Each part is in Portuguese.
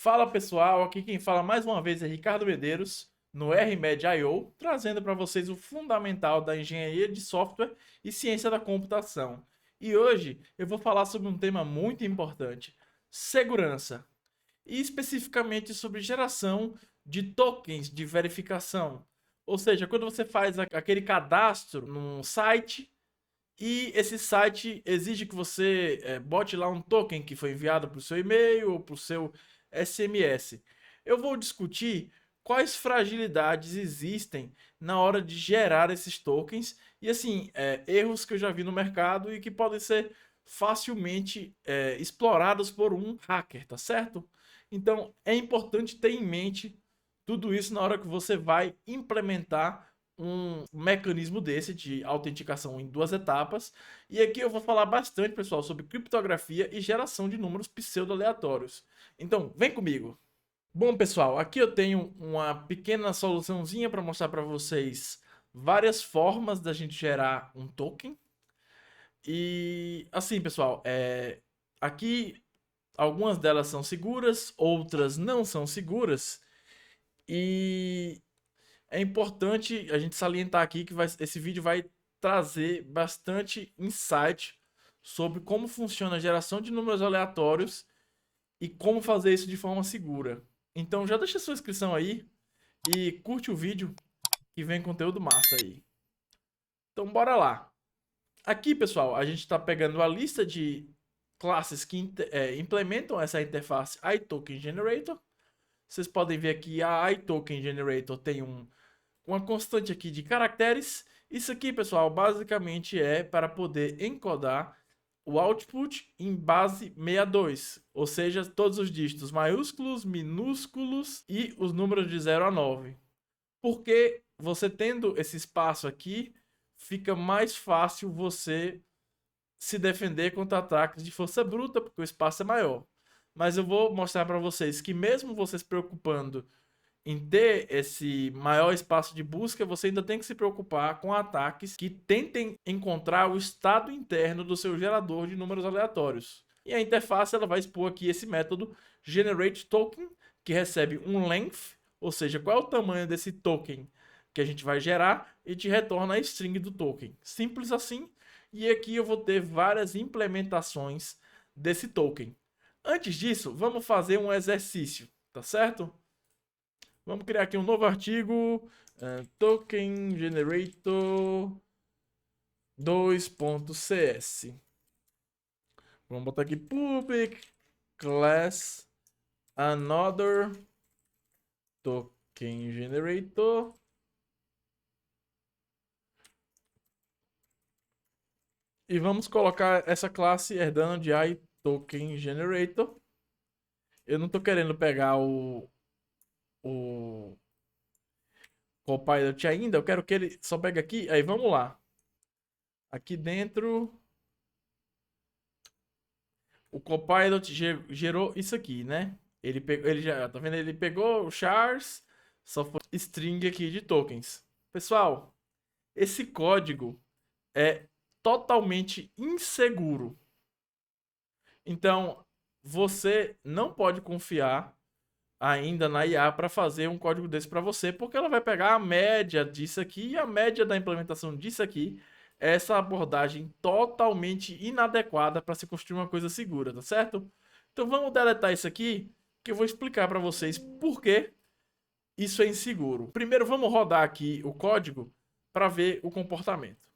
Fala pessoal, aqui quem fala mais uma vez é Ricardo Medeiros, no RMed.io, trazendo para vocês o fundamental da engenharia de software e ciência da computação. E hoje eu vou falar sobre um tema muito importante: segurança, e especificamente sobre geração de tokens de verificação. Ou seja, quando você faz aquele cadastro num site e esse site exige que você bote lá um token que foi enviado para o seu e-mail ou para o seu SMS. Eu vou discutir quais fragilidades existem na hora de gerar esses tokens e assim erros que eu já vi no mercado e que podem ser facilmente explorados por um hacker, tá certo? Então é importante ter em mente tudo isso na hora que você vai implementar um mecanismo desse de autenticação em duas etapas. E aqui eu vou falar bastante, pessoal, sobre criptografia e geração de números pseudo-aleatórios. Então, vem comigo. Bom, pessoal, aqui eu tenho uma pequena soluçãozinha para mostrar para vocês várias formas da gente gerar um token. E assim, pessoal, aqui algumas delas são seguras, outras não são seguras. E é importante a gente salientar aqui que esse vídeo vai trazer bastante insight sobre como funciona a geração de números aleatórios e como fazer isso de forma segura. Então já deixa sua inscrição aí e curte o vídeo que vem conteúdo massa aí. Então bora lá. Aqui, pessoal, a gente está pegando a lista de classes que implementam essa interface iTokenGenerator. Vocês podem ver aqui a iTokenGenerator tem uma constante aqui de caracteres. Isso aqui, pessoal, basicamente é para poder encodar o output em base 62, ou seja, todos os dígitos maiúsculos, minúsculos e os números de 0 a 9. Porque você tendo esse espaço aqui, fica mais fácil você se defender contra ataques de força bruta, porque o espaço é maior. Mas eu vou mostrar para vocês que mesmo você se preocupando em ter esse maior espaço de busca, você ainda tem que se preocupar com ataques que tentem encontrar o estado interno do seu gerador de números aleatórios. E a interface ela vai expor aqui esse método generateToken, que recebe um length, ou seja, qual é o tamanho desse token que a gente vai gerar, e te retorna a string do token. Simples assim. E aqui eu vou ter várias implementações desse token. Antes disso, vamos fazer um exercício, tá certo? Vamos criar aqui um novo artigo, token generator 2.cs. Vamos botar aqui public class another token generator. E vamos colocar essa classe herdando de iToken generator. Eu não estou querendo pegar o Copilot ainda, eu quero que ele só pegue aqui. Aí vamos lá. Aqui dentro, o Copilot gerou isso aqui, né? Ele já, tá vendo? Ele pegou o chars, só foi string aqui de tokens. Pessoal, esse código é totalmente inseguro. Então, você não pode confiar ainda na IA para fazer um código desse para você, porque ela vai pegar a média disso aqui e a média da implementação disso aqui é essa abordagem totalmente inadequada para se construir uma coisa segura, tá certo? Então vamos deletar isso aqui, que eu vou explicar para vocês por que isso é inseguro. Primeiro vamos rodar aqui o código para ver o comportamento.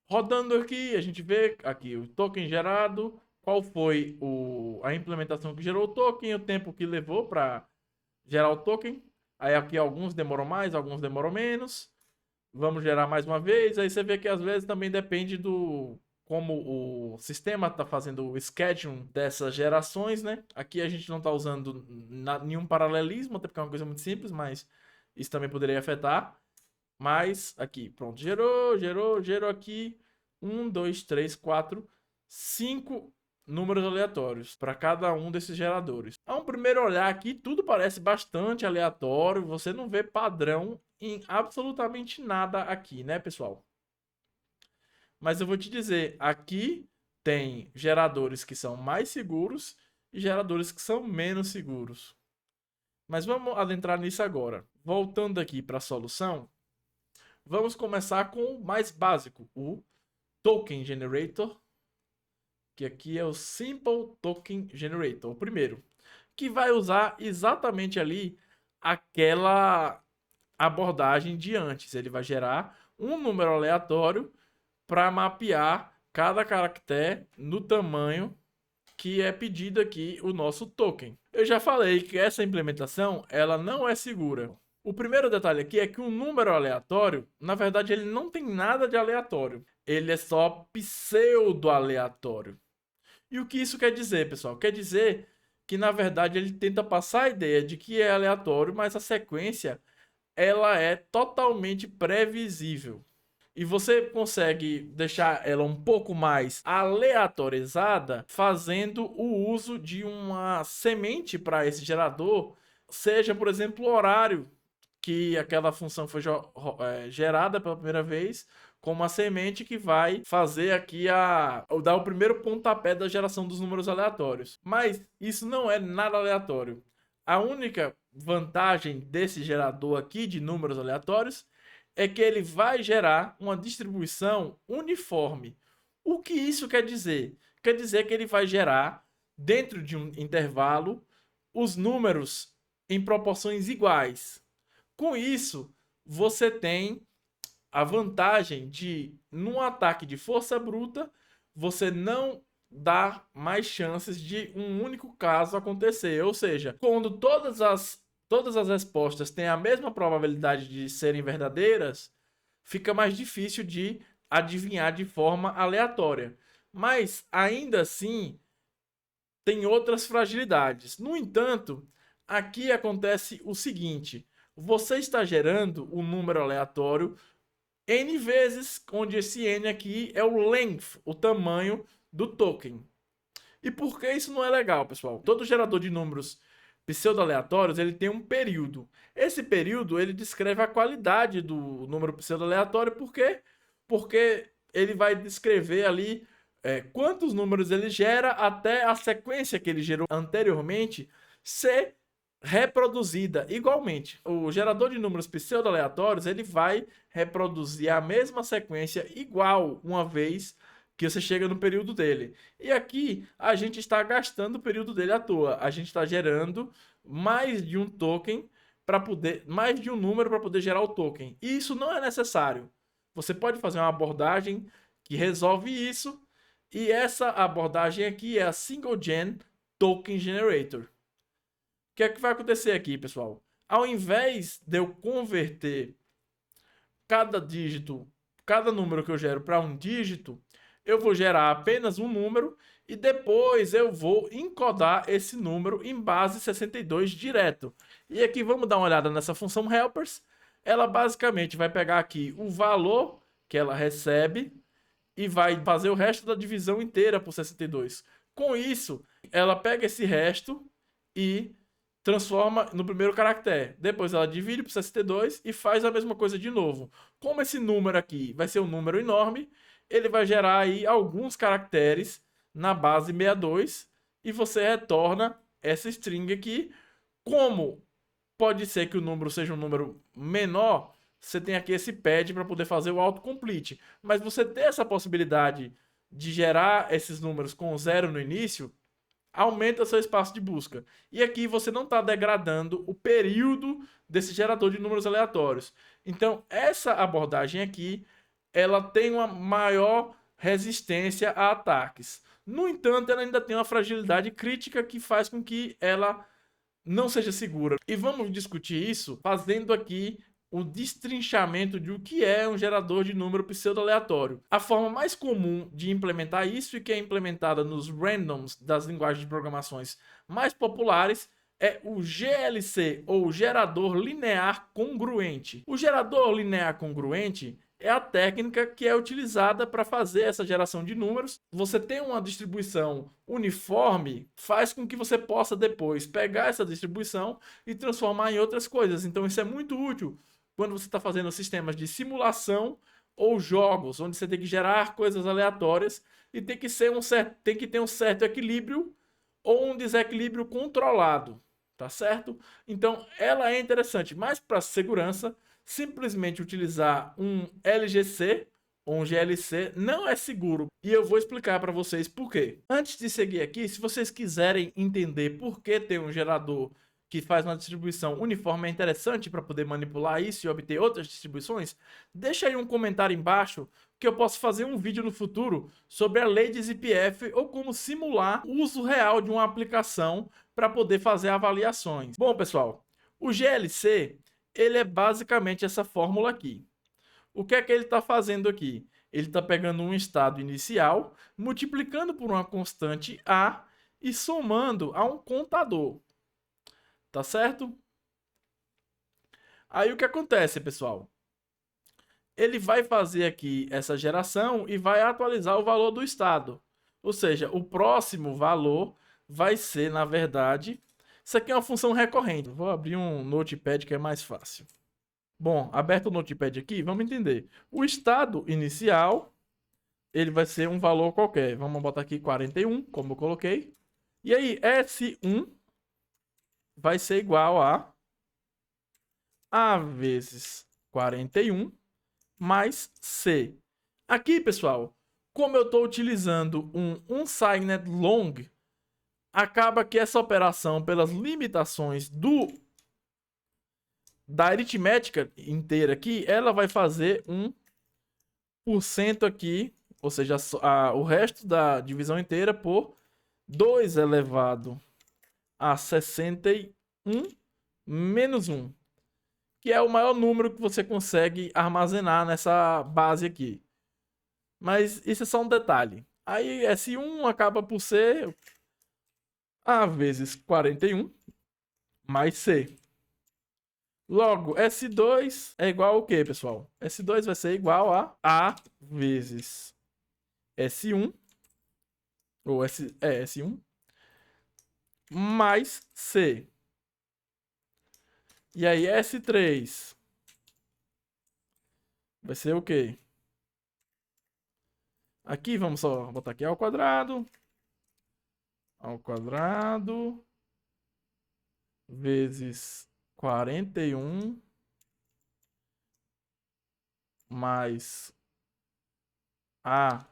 Rodando aqui, a gente vê aqui o token gerado, qual foi a implementação que gerou o token, o tempo que levou para gerar o token. Aí aqui alguns demoram mais, alguns demoram menos. Vamos gerar mais uma vez. Aí você vê que às vezes também depende do como o sistema está fazendo o scheduling dessas gerações, né? Aqui a gente não está usando nenhum paralelismo, até porque é uma coisa muito simples, mas isso também poderia afetar. Mas aqui, pronto, gerou aqui 5 números aleatórios para cada um desses geradores. A um primeiro olhar aqui, tudo parece bastante aleatório, você não vê padrão em absolutamente nada aqui, né, pessoal? Mas eu vou te dizer, aqui tem geradores que são mais seguros e geradores que são menos seguros. Mas vamos adentrar nisso agora. Voltando aqui para a solução, vamos começar com o mais básico, o Token Generator, que aqui é o Simple Token Generator, o primeiro, que vai usar exatamente ali aquela abordagem de antes. Ele vai gerar um número aleatório para mapear cada caractere no tamanho que é pedido aqui o nosso token. Eu já falei que essa implementação ela não é segura. O primeiro detalhe aqui é que um número aleatório, na verdade, ele não tem nada de aleatório. Ele é só pseudo-aleatório. E o que isso quer dizer, pessoal? Quer dizer que, na verdade, ele tenta passar a ideia de que é aleatório, mas a sequência ela é totalmente previsível. E você consegue deixar ela um pouco mais aleatorizada fazendo o uso de uma semente para esse gerador, seja, por exemplo, o horário que aquela função foi gerada pela primeira vez, como a semente que vai fazer aqui dar o primeiro pontapé da geração dos números aleatórios. Mas isso não é nada aleatório. A única vantagem desse gerador aqui de números aleatórios é que ele vai gerar uma distribuição uniforme. O que isso quer dizer? Quer dizer que ele vai gerar, dentro de um intervalo, os números em proporções iguais. Com isso, você tem a vantagem de, num ataque de força bruta, você não dar mais chances de um único caso acontecer. Ou seja, quando todas as respostas têm a mesma probabilidade de serem verdadeiras, fica mais difícil de adivinhar de forma aleatória. Mas, ainda assim, tem outras fragilidades. No entanto, aqui acontece o seguinte: você está gerando um número aleatório n vezes, onde esse n aqui é o length, o tamanho do token. E por que isso não é legal, pessoal? Todo gerador de números pseudo-aleatórios, ele tem um período. Esse período, ele descreve a qualidade do número pseudo-aleatório. Por quê? Porque ele vai descrever ali quantos números ele gera até a sequência que ele gerou anteriormente ser reproduzida igualmente. O gerador de números pseudo-aleatórios, ele vai reproduzir a mesma sequência igual uma vez que você chega no período dele. E aqui a gente está gastando o período dele à toa. A gente está gerando mais de um token para poder, mais de um número para poder gerar o token. E isso não é necessário. Você pode fazer uma abordagem que resolve isso. E essa abordagem aqui é a Single Gen Token Generator. O que é que vai acontecer aqui, pessoal? Ao invés de eu converter cada dígito, cada número que eu gero para um dígito, eu vou gerar apenas um número e depois eu vou encodar esse número em base 62 direto. E aqui vamos dar uma olhada nessa função helpers. Ela basicamente vai pegar aqui o valor que ela recebe e vai fazer o resto da divisão inteira por 62. Com isso, ela pega esse resto e transforma no primeiro caractere. Depois ela divide por 62 e faz a mesma coisa de novo. Como esse número aqui vai ser um número enorme, ele vai gerar aí alguns caracteres na base 62 e você retorna essa string aqui. Como pode ser que o número seja um número menor, você tem aqui esse pad para poder fazer o autocomplete. Mas você ter essa possibilidade de gerar esses números com 0 no início, aumenta seu espaço de busca. E aqui você não está degradando o período desse gerador de números aleatórios. Então, essa abordagem aqui, ela tem uma maior resistência a ataques. No entanto, ela ainda tem uma fragilidade crítica que faz com que ela não seja segura. E vamos discutir isso fazendo aqui o destrinchamento de o que é um gerador de número pseudo-aleatório. A forma mais comum de implementar isso e que é implementada nos randoms das linguagens de programações mais populares é o GLC, ou gerador linear congruente. O gerador linear congruente é a técnica que é utilizada para fazer essa geração de números. Você tem uma distribuição uniforme, faz com que você possa depois pegar essa distribuição e transformar em outras coisas. Então isso é muito útil quando você está fazendo sistemas de simulação ou jogos, onde você tem que gerar coisas aleatórias e tem que ter um certo equilíbrio ou um desequilíbrio controlado, tá certo? Então, ela é interessante, mas para segurança, simplesmente utilizar um LGC ou um GLC não é seguro. E eu vou explicar para vocês por quê. Antes de seguir aqui, se vocês quiserem entender por que ter um gerador que faz uma distribuição uniforme é interessante para poder manipular isso e obter outras distribuições, deixa aí um comentário embaixo que eu posso fazer um vídeo no futuro sobre a lei de ZPF ou como simular o uso real de uma aplicação para poder fazer avaliações. Bom, pessoal, o GLC, ele é basicamente essa fórmula aqui. O que é que ele está fazendo aqui? Ele está pegando um estado inicial, multiplicando por uma constante A e somando a um contador. Tá certo? Aí o que acontece, pessoal? Ele vai fazer aqui essa geração e vai atualizar o valor do estado. Ou seja, o próximo valor vai ser, na verdade, isso aqui é uma função recorrente. Vou abrir um notepad que é mais fácil. Bom, aberto o notepad aqui, vamos entender. O estado inicial, ele vai ser um valor qualquer. Vamos botar aqui 41, como eu coloquei. E aí, S1 vai ser igual a vezes 41 mais C. Aqui, pessoal, como eu estou utilizando um unsigned long, acaba que essa operação, pelas limitações da aritmética inteira aqui, ela vai fazer 1% aqui, ou seja, o resto da divisão inteira por 2 elevado a 61 menos 1, que é o maior número que você consegue armazenar nessa base aqui. Mas isso é só um detalhe. Aí S1 acaba por ser A vezes 41 mais C. Logo, S2 é igual ao quê, pessoal? S2 vai ser igual a vezes S1, ou S1, mais C. E aí S3 vai ser o quê? Aqui vamos só botar aqui ao quadrado vezes 41 mais A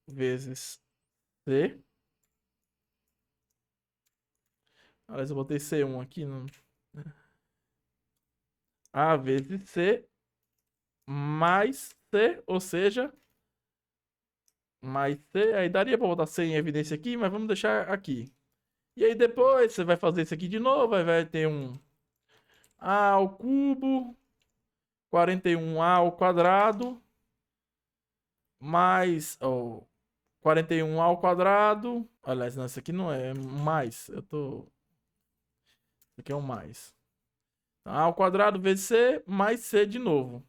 vezes C. Aliás, eu botei C1 aqui. Não... A vezes C mais C, ou seja, mais C. Aí daria para botar C em evidência aqui, mas vamos deixar aqui. E aí depois você vai fazer isso aqui de novo, aí vai ter um A ao cubo, 41A ao quadrado, mais 41A ao quadrado. Aliás, não, isso aqui não é mais. Isso aqui é um mais. A ao quadrado vezes C mais C de novo.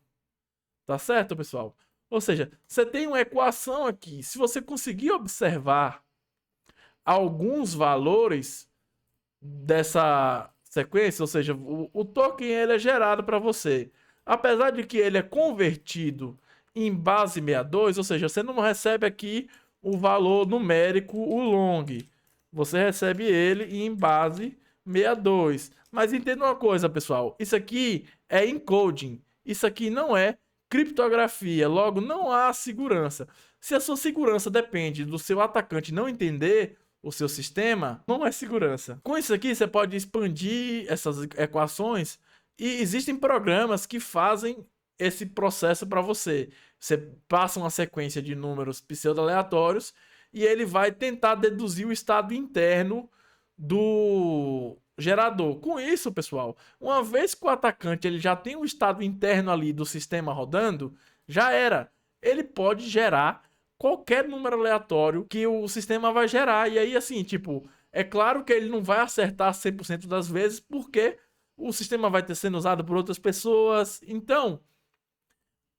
Tá certo, pessoal? Ou seja, você tem uma equação aqui. Se você conseguir observar alguns valores dessa sequência, ou seja, o token ele é gerado para você. Apesar de que ele é convertido em base 62, ou seja, você não recebe aqui o valor numérico, o long. Você recebe ele em base 62. Mas entenda uma coisa, pessoal. Isso aqui é encoding. Isso aqui não é criptografia. Logo, não há segurança. Se a sua segurança depende do seu atacante não entender o seu sistema, não é segurança. Com isso aqui, você pode expandir essas equações e existem programas que fazem esse processo para você. Você passa uma sequência de números pseudo-aleatórios e ele vai tentar deduzir o estado interno do gerador. Com isso, pessoal, uma vez que o atacante ele já tem o estado interno ali do sistema rodando, já era. Ele pode gerar qualquer número aleatório que o sistema vai gerar. E aí, assim, tipo, é claro que ele não vai acertar 100% das vezes, porque o sistema vai ter sendo usado por outras pessoas. Então,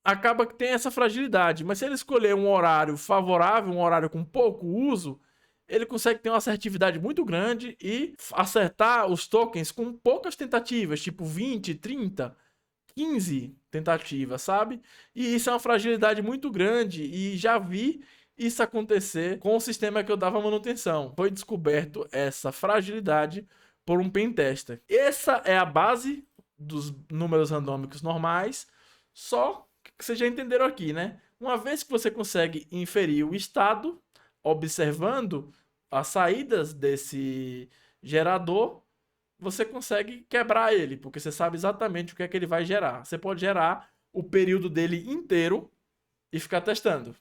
acaba que tem essa fragilidade. Mas se ele escolher um horário favorável, um horário com pouco uso, ele consegue ter uma assertividade muito grande e acertar os tokens com poucas tentativas, tipo 20, 30, 15 tentativas, sabe? E isso é uma fragilidade muito grande e já vi isso acontecer com o sistema que eu dava manutenção. Foi descoberto essa fragilidade por um pentester. Essa é a base dos números randômicos normais, só que vocês já entenderam aqui, né? Uma vez que você consegue inferir o estado, observando as saídas desse gerador, você consegue quebrar ele, porque você sabe exatamente o que é que ele vai gerar. Você pode gerar o período dele inteiro e ficar testando.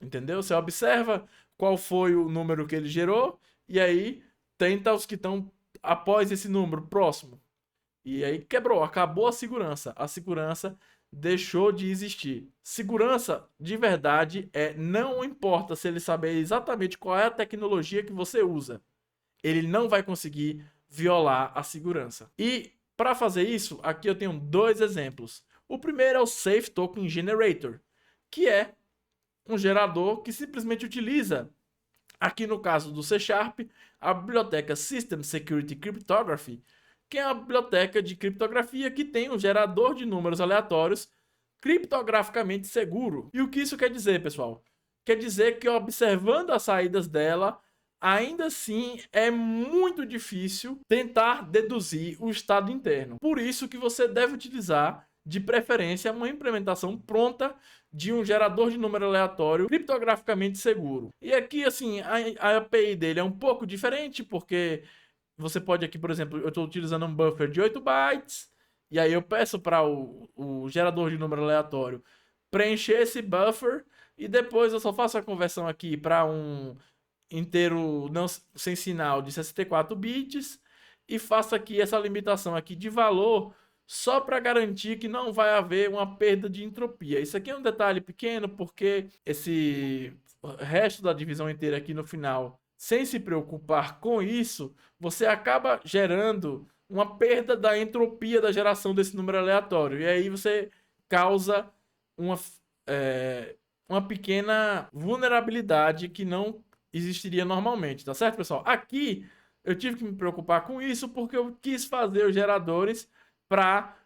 Entendeu? Você observa qual foi o número que ele gerou e aí tenta os que estão após esse número próximo. E aí quebrou, acabou a segurança. A segurança deixou de existir. Segurança de verdade não importa se ele saber exatamente qual é a tecnologia que você usa. Ele não vai conseguir violar a segurança. E para fazer isso, aqui eu tenho dois exemplos. O primeiro é o Safe Token Generator, que é um gerador que simplesmente utiliza, aqui no caso do C#, a biblioteca System Security Cryptography, que é uma biblioteca de criptografia que tem um gerador de números aleatórios criptograficamente seguro. E o que isso quer dizer, pessoal? Quer dizer que observando as saídas dela, ainda assim é muito difícil tentar deduzir o estado interno. Por isso que você deve utilizar, de preferência, uma implementação pronta de um gerador de número aleatório criptograficamente seguro. E aqui, assim, a API dele é um pouco diferente, porque você pode aqui, por exemplo, eu estou utilizando um buffer de 8 bytes, e aí eu peço para o gerador de número aleatório preencher esse buffer, e depois eu só faço a conversão aqui para um inteiro não, sem sinal de 64 bits, e faço aqui essa limitação aqui de valor, só para garantir que não vai haver uma perda de entropia. Isso aqui é um detalhe pequeno, porque esse resto da divisão inteira aqui no final, sem se preocupar com isso, você acaba gerando uma perda da entropia da geração desse número aleatório. E aí você causa uma pequena vulnerabilidade que não existiria normalmente, tá certo, pessoal? Aqui eu tive que me preocupar com isso porque eu quis fazer os geradores para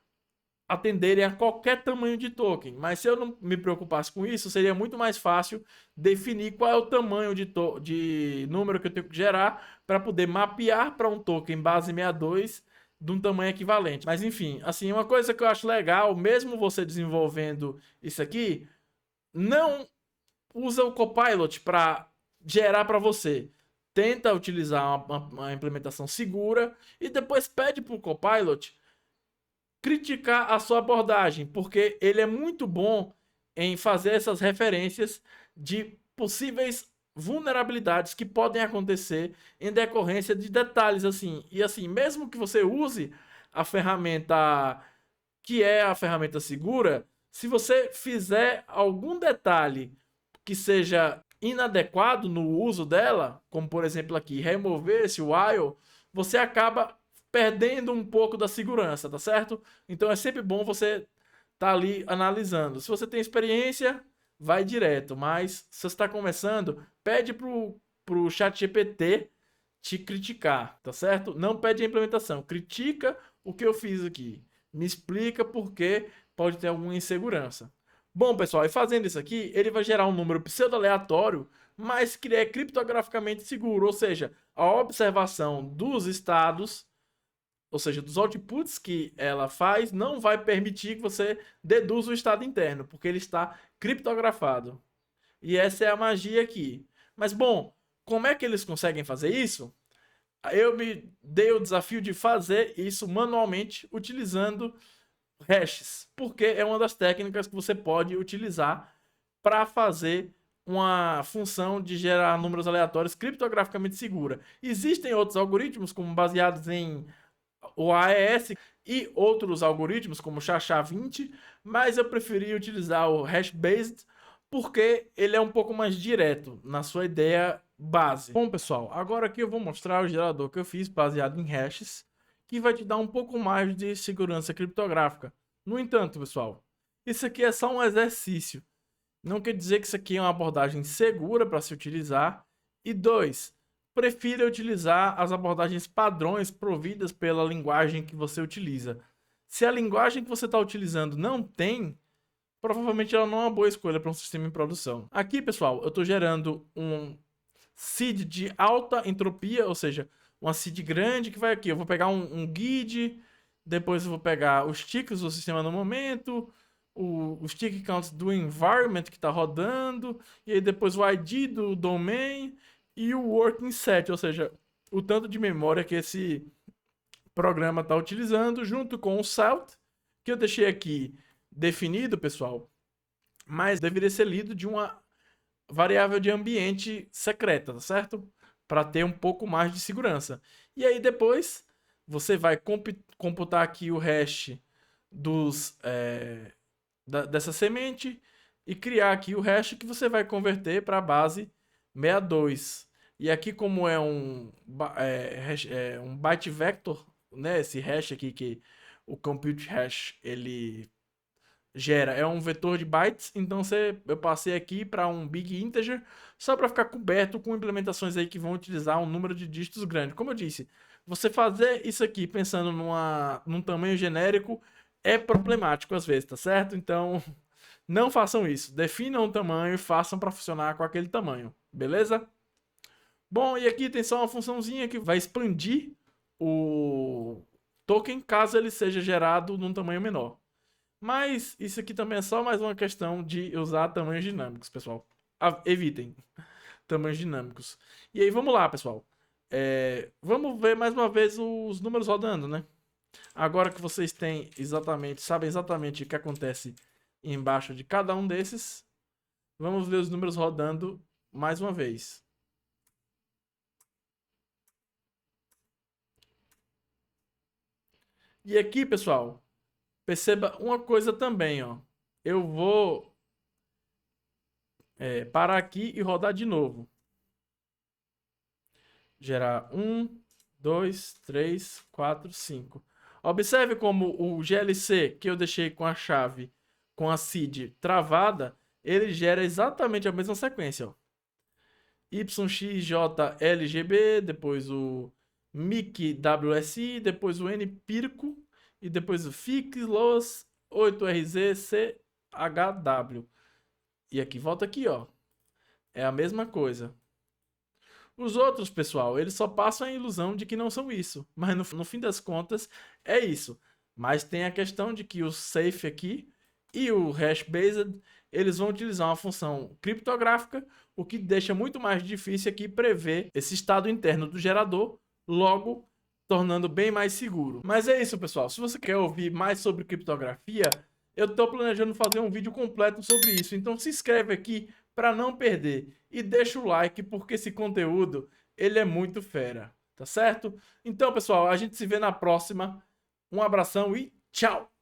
atenderem a qualquer tamanho de token. Mas se eu não me preocupasse com isso, seria muito mais fácil definir qual é o tamanho de número que eu tenho que gerar para poder mapear para um token base 62 de um tamanho equivalente. Mas enfim, assim, uma coisa que eu acho legal, mesmo você desenvolvendo isso aqui, não usa o Copilot para gerar para você. Tenta utilizar uma implementação segura e depois pede para o Copilot criticar a sua abordagem, porque ele é muito bom em fazer essas referências de possíveis vulnerabilidades que podem acontecer em decorrência de detalhes assim. E assim, mesmo que você use a ferramenta que é a ferramenta segura, se você fizer algum detalhe que seja inadequado no uso dela, como por exemplo aqui, remover esse while, você acaba perdendo um pouco da segurança, tá certo? Então é sempre bom você estar ali analisando. Se você tem experiência, vai direto, mas se você está começando, pede pro ChatGPT te criticar, tá certo? Não pede a implementação, critica o que eu fiz aqui. Me explica por que pode ter alguma insegurança. Bom, pessoal, e fazendo isso aqui, ele vai gerar um número pseudo-aleatório, mas que é criptograficamente seguro, ou seja, a observação dos estados, ou seja, dos outputs que ela faz, não vai permitir que você deduza o estado interno, porque ele está criptografado. E essa é a magia aqui. Mas, bom, como é que eles conseguem fazer isso? Eu me dei o desafio de fazer isso manualmente, utilizando hashes, porque é uma das técnicas que você pode utilizar para fazer uma função de gerar números aleatórios criptograficamente segura. Existem outros algoritmos, como baseados em o AES e outros algoritmos, como o SHA-20, mas eu preferi utilizar o hash-based porque ele é um pouco mais direto na sua ideia base. Bom, pessoal, agora aqui eu vou mostrar o gerador que eu fiz baseado em hashes, que vai te dar um pouco mais de segurança criptográfica. No entanto, pessoal, isso aqui é só um exercício. Não quer dizer que isso aqui é uma abordagem segura para se utilizar. E dois, prefira utilizar as abordagens padrões providas pela linguagem que você utiliza. Se a linguagem que você está utilizando não tem, provavelmente ela não é uma boa escolha para um sistema em produção. Aqui, pessoal, eu estou gerando um seed de alta entropia, ou seja, uma seed grande que vai aqui. Eu vou pegar um guide, depois eu vou pegar os ticks do sistema no momento, os tick counts do environment que está rodando, e aí depois o ID do domain e o working set, ou seja, o tanto de memória que esse programa está utilizando, junto com o salt, que eu deixei aqui definido, pessoal, mas deveria ser lido de uma variável de ambiente secreta, tá certo? Para ter um pouco mais de segurança. E aí depois você vai computar aqui o hash dessa semente e criar aqui o hash que você vai converter para a base 62. E aqui, como é um byte vector, né, esse hash aqui que o compute hash ele gera é um vetor de bytes, então eu passei aqui para um big integer só para ficar coberto com implementações aí que vão utilizar um número de dígitos grande. Como eu disse, você fazer isso aqui pensando num tamanho genérico é problemático às vezes, tá certo? Então não façam isso. Definam um tamanho e façam para funcionar com aquele tamanho, beleza? Bom, e aqui tem só uma funçãozinha que vai expandir o token caso ele seja gerado num tamanho menor. Mas isso aqui também é só mais uma questão de usar tamanhos dinâmicos, pessoal. Evitem tamanhos dinâmicos. E aí, vamos lá, pessoal. Vamos ver mais uma vez os números rodando, né? Agora que vocês sabem exatamente o que acontece embaixo de cada um desses, vamos ver os números rodando mais uma vez. E aqui, pessoal, perceba uma coisa também, ó. Eu vou parar aqui e rodar de novo. Gerar 1, 2, 3, 4, 5. Observe como o GLC que eu deixei com a chave, com a seed travada, ele gera exatamente a mesma sequência. Ó. YXJLGB, depois o MIC-WSI, depois o NPIRCO, e depois o FIX-LOS 8RZ-CHW. E aqui, volta aqui, ó. É a mesma coisa. Os outros, pessoal, eles só passam a ilusão de que não são isso. Mas no fim das contas, é isso. Mas tem a questão de que o safe aqui e o hash-based, eles vão utilizar uma função criptográfica, o que deixa muito mais difícil aqui prever esse estado interno do gerador, logo tornando bem mais seguro. Mas é isso, pessoal. Se você quer ouvir mais sobre criptografia, eu estou planejando fazer um vídeo completo sobre isso. Então se inscreve aqui para não perder. E deixa o like, porque esse conteúdo, ele é muito fera, tá certo? Então, pessoal, a gente se vê na próxima. Um abração e tchau!